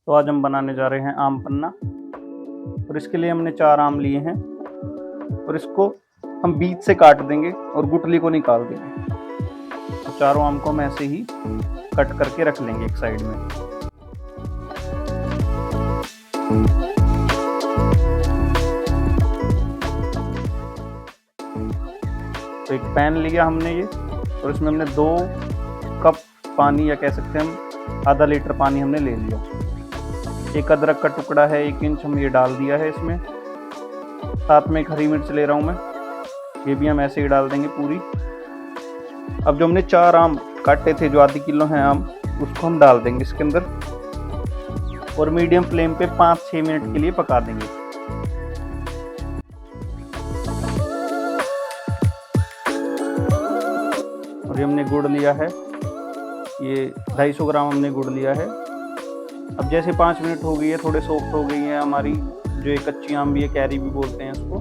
तो आज हम बनाने जा रहे हैं आम पन्ना। और इसके लिए हमने 4 आम लिए हैं और इसको हम बीच से काट देंगे और गुठली को निकाल देंगे। तो चारों आम को हम ऐसे ही कट करके रख लेंगे एक साइड में। तो एक पैन लिया हमने ये, और इसमें हमने 2 कप पानी, या कह सकते हैं हम आधा लीटर पानी हमने ले लिया। एक अदरक का टुकड़ा है 1 इंच, हम ये डाल दिया है इसमें। साथ में एक हरी मिर्च ले रहा हूँ मैं, ये भी हम ऐसे ही डाल देंगे पूरी। अब जो हमने 4 आम काटे थे, जो आधी किलो हैं आम, उसको हम डाल देंगे इसके अंदर और मीडियम फ्लेम पे 5-6 मिनट के लिए पका देंगे। और ये हमने गुड़ लिया है, ये 250 ग्राम हमने गुड़ लिया है। अब जैसे 5 मिनट हो गई है, थोड़े सॉफ्ट हो गई है हमारी जो एक कच्ची आम भी है, कैरी भी बोलते हैं इसको,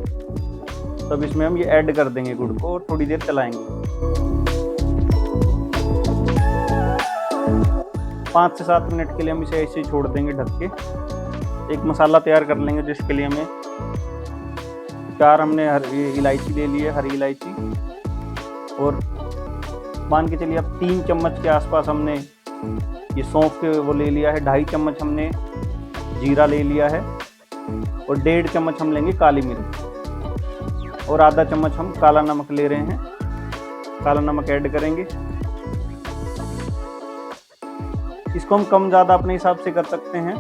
तब इसमें हम ये ऐड कर देंगे गुड़ को और थोड़ी देर चलाएंगे। 5 से 7 मिनट के लिए हम इसे ऐसे ही छोड़ देंगे ढक के। एक मसाला तैयार कर लेंगे जिसके लिए हमें 4 हमने इलायची ले ली है, हरी इलायची, और मान के चलिए अब 3 चम्मच के आसपास हमने ये सौंफ के वो ले लिया है। 2.5 चम्मच हमने जीरा ले लिया है और 1.5 चम्मच हम लेंगे काली मिर्च, और आधा चम्मच हम काला नमक ले रहे हैं। काला नमक ऐड करेंगे। इसको हम कम ज़्यादा अपने हिसाब से कर सकते हैं।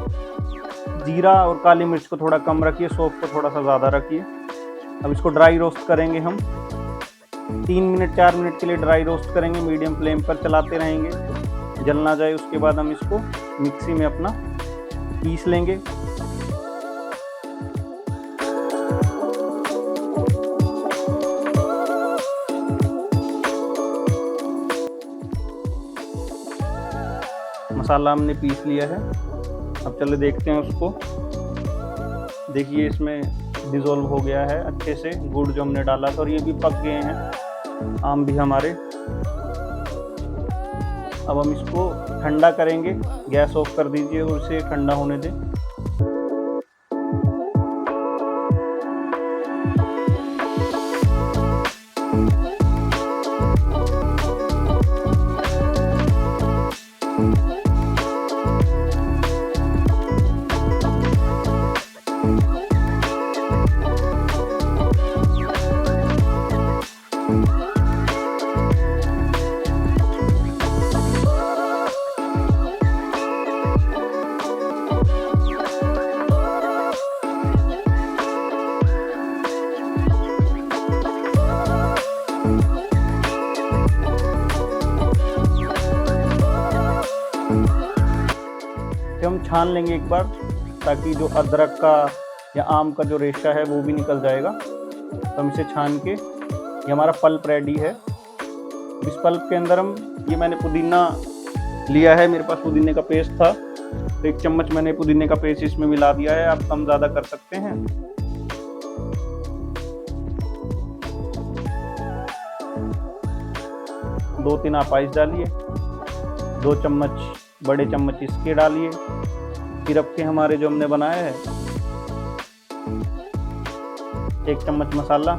जीरा और काली मिर्च को थोड़ा कम रखिए, सौंफ को थोड़ा सा ज़्यादा रखिए। अब इसको ड्राई रोस्ट करेंगे हम 3 मिनट 4 मिनट के लिए ड्राई रोस्ट करेंगे। मीडियम फ्लेम पर चलाते रहेंगे, जल ना जाए। उसके बाद हम इसको मिक्सी में अपना पीस लेंगे। मसाला हमने पीस लिया है। अब चलो देखते हैं उसको। देखिए इसमें डिज़ोल्व हो गया है अच्छे से गुड़ जो हमने डाला था, और ये भी पक गए हैं आम भी हमारे। अब हम इसको ठंडा करेंगे। गैस ऑफ कर दीजिए और इसे ठंडा होने दें। हम छान लेंगे एक बार, ताकि जो अदरक का या आम का जो रेशा है वो भी निकल जाएगा। तो हम इसे छान के, ये हमारा पल्प रेडी है। इस पल्प के अंदर हम, ये मैंने पुदीना लिया है, मेरे पास पुदीने का पेस्ट था, तो 1 चम्मच मैंने पुदीने का पेस्ट इसमें मिला दिया है। आप कम ज़्यादा कर सकते हैं। दो 3 आप आइस डालिए, 2 चम्मच बड़े चम्मच इसके डालिए। सिरप के हमारे जो हमने बनाए हैं, 1 चम्मच मसाला,